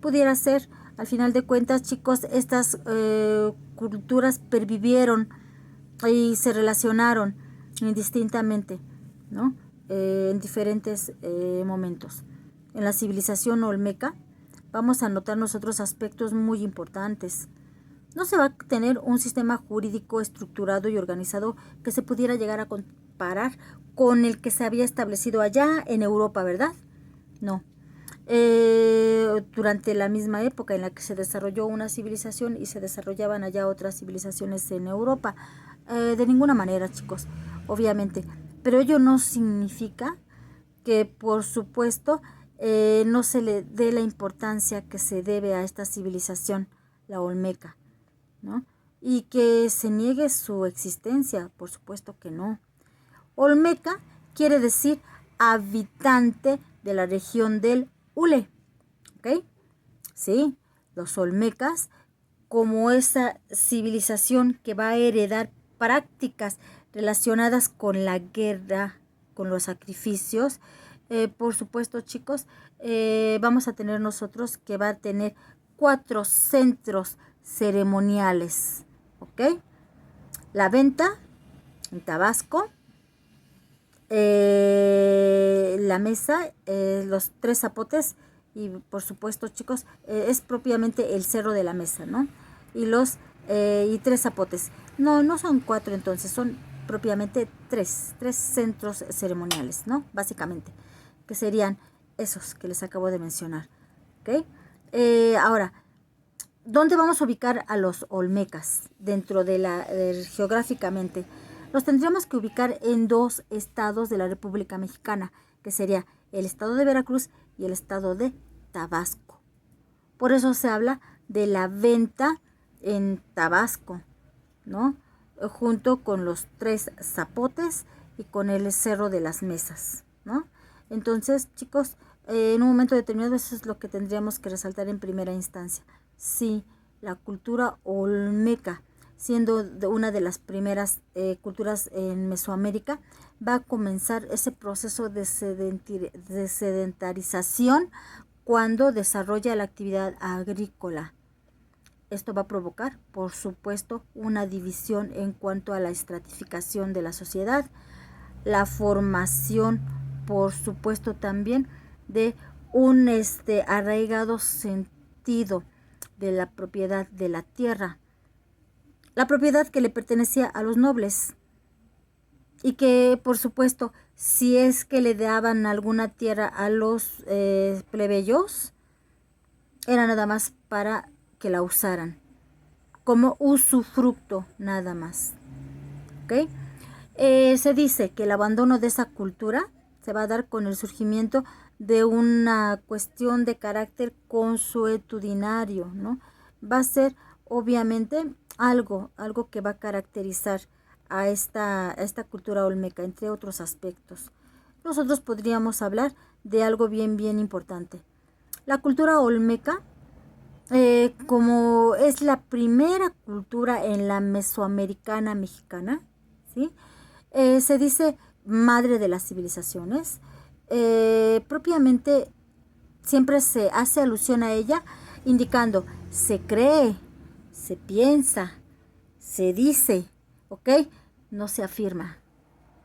pudiera ser. Al final de cuentas, chicos, estas culturas pervivieron y se relacionaron indistintamente, ¿no? En diferentes momentos. En la civilización olmeca vamos a notar nosotros aspectos muy importantes. No se va a tener un sistema jurídico estructurado y organizado que se pudiera llegar a comparar con el que se había establecido allá en Europa, ¿verdad? No. Durante la misma época en la que se desarrolló una civilización y se desarrollaban allá otras civilizaciones en Europa. De ninguna manera, chicos, obviamente. Pero ello no significa que, por supuesto, no se le dé la importancia que se debe a esta civilización, la olmeca, ¿no? Y que se niegue su existencia, por supuesto que no. Olmeca quiere decir habitante de la región del Ule, ¿ok? Sí, los olmecas, como esa civilización que va a heredar prácticas relacionadas con la guerra, con los sacrificios. Por supuesto, chicos, vamos a tener nosotros que va a tener 4 centros ceremoniales, ¿ok? La Venta, en Tabasco, la Mesa, los 3 zapotes y por supuesto, chicos, es propiamente el Cerro de la Mesa, ¿no? Y los y 3 zapotes. No son 4 entonces, son propiamente 3 centros ceremoniales, ¿no? Básicamente, que serían esos que les acabo de mencionar, ¿ok? Ahora, ¿dónde vamos a ubicar a los olmecas dentro de geográficamente? Los tendríamos que ubicar en 2 estados de la República Mexicana, que sería el estado de Veracruz y el estado de Tabasco. Por eso se habla de la Venta en Tabasco, ¿no? Junto con los 3 zapotes y con el Cerro de las Mesas, ¿no? Entonces, chicos, en un momento determinado eso es lo que tendríamos que resaltar en primera instancia. Sí, la cultura olmeca, siendo una de las primeras culturas en Mesoamérica, va a comenzar ese proceso de sedentarización cuando desarrolla la actividad agrícola. Esto va a provocar, por supuesto, una división en cuanto a la estratificación de la sociedad, la formación, por supuesto, también de un arraigado sentido de la propiedad de la tierra, la propiedad que le pertenecía a los nobles y que, por supuesto, si es que le daban alguna tierra a los plebeyos, era nada más para que la usaran como usufructo nada más, ¿ok? Se dice que el abandono de esa cultura se va a dar con el surgimiento de una cuestión de carácter consuetudinario, ¿no? Va a ser obviamente algo que va a caracterizar a esta cultura olmeca, entre otros aspectos. Nosotros podríamos hablar de algo bien importante. La cultura olmeca, como es la primera cultura en la mesoamericana mexicana, ¿sí? Se dice madre de las civilizaciones. Propiamente siempre se hace alusión a ella, indicando se cree, se piensa, se dice, ¿ok? No se afirma.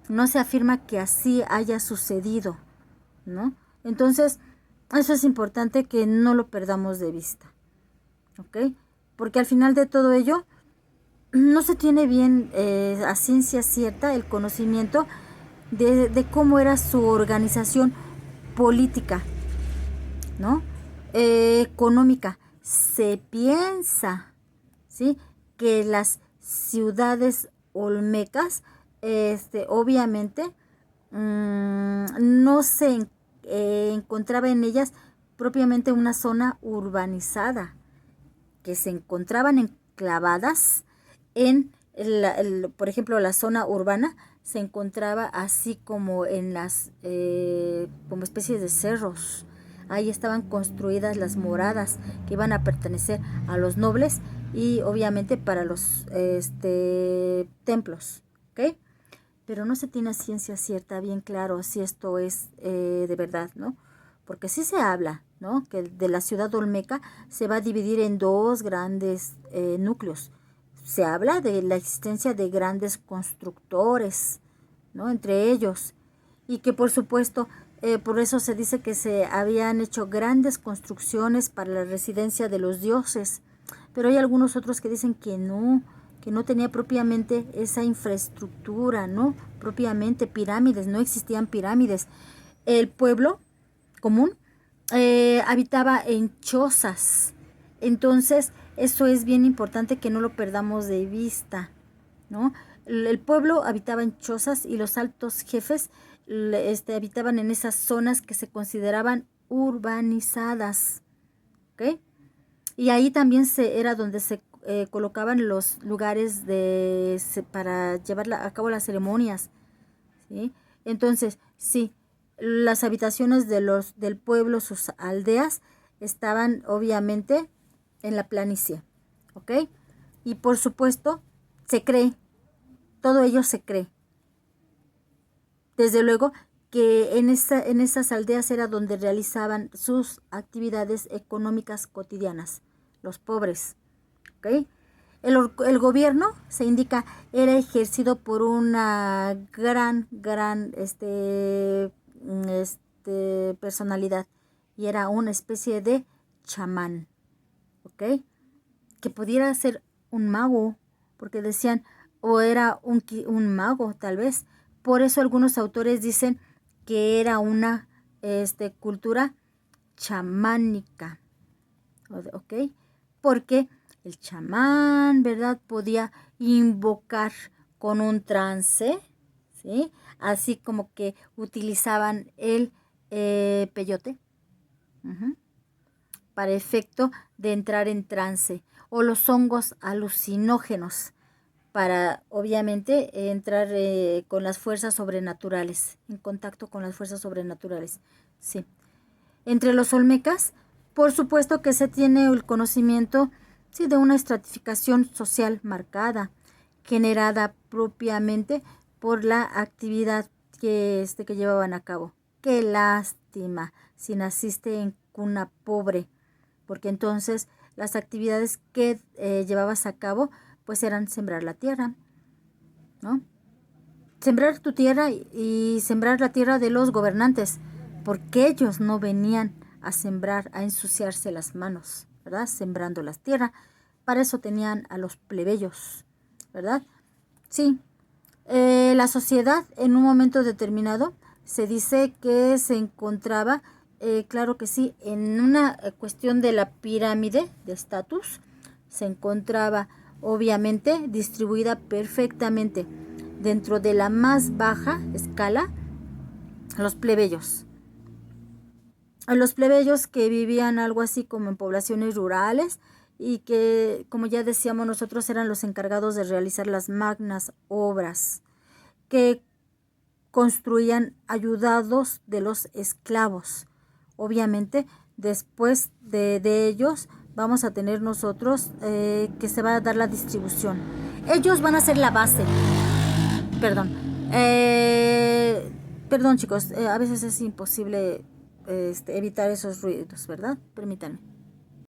No se afirma que así haya sucedido, ¿no? Entonces, eso es importante que no lo perdamos de vista, ¿ok? Porque al final de todo ello, no se tiene bien a ciencia cierta el conocimiento de cómo era su organización política, ¿no? Económica. Se piensa, ¿sí?, que las ciudades olmecas, obviamente, no se encontraba en ellas propiamente una zona urbanizada, que se encontraban enclavadas en, por ejemplo, la zona urbana se encontraba así como en las, como especies de cerros. Ahí estaban construidas las moradas que iban a pertenecer a los nobles y obviamente para los templos, ¿ok? Pero no se tiene ciencia cierta bien claro si esto es de verdad, ¿no? Porque sí se habla ¿no? Que de la ciudad olmeca se va a dividir en dos grandes núcleos. Se habla de la existencia de grandes constructores, ¿no? Entre ellos, y que por supuesto, por eso se dice que se habían hecho grandes construcciones para la residencia de los dioses, pero hay algunos otros que dicen que no tenía propiamente esa infraestructura, ¿no? Propiamente pirámides, no existían pirámides. El pueblo común habitaba en chozas. Entonces, eso es bien importante que no lo perdamos de vista, ¿no? El pueblo habitaba en chozas y los altos jefes habitaban en esas zonas que se consideraban urbanizadas, ¿ok? Y ahí también era donde se colocaban los lugares para llevar a cabo las ceremonias, ¿sí? Entonces, sí, las habitaciones del pueblo, sus aldeas, estaban obviamente en la planicie, ¿ok? Y por supuesto, se cree, todo ello se cree. Desde luego que en esas aldeas era donde realizaban sus actividades económicas cotidianas, los pobres, ¿ok? El gobierno, se indica, era ejercido por una gran personalidad, y era una especie de chamán, ¿ok? Que pudiera ser un mago, porque decían, o era un mago tal vez. Por eso algunos autores dicen que era una cultura chamánica, ¿ok? Porque el chamán, ¿verdad? Podía invocar con un trance, ¿sí? Así como que utilizaban el peyote, para efecto de entrar en trance, o los hongos alucinógenos, para obviamente entrar con las fuerzas sobrenaturales, en contacto con las fuerzas sobrenaturales, sí. Entre los olmecas, por supuesto que se tiene el conocimiento, sí, de una estratificación social marcada, generada propiamente por la actividad que llevaban a cabo. Qué lástima si naciste en cuna pobre, porque entonces las actividades que llevabas a cabo pues eran sembrar la tierra, ¿no? Sembrar tu tierra y sembrar la tierra de los gobernantes, porque ellos no venían a sembrar, a ensuciarse las manos, ¿verdad? Sembrando la tierra. Para eso tenían a los plebeyos, ¿verdad? Sí. La sociedad en un momento determinado se dice que se encontraba, claro que sí, en una cuestión de la pirámide de estatus, se encontraba obviamente distribuida perfectamente dentro de la más baja escala los plebeyos. A los plebeyos que vivían algo así como en poblaciones rurales y que, como ya decíamos nosotros, eran los encargados de realizar las magnas obras que construían ayudados de los esclavos. Obviamente, después de ellos vamos a tener nosotros que se va a dar la distribución. Ellos van a ser la base. Perdón. Perdón chicos, a veces es imposible evitar esos ruidos, ¿verdad? Permítanme.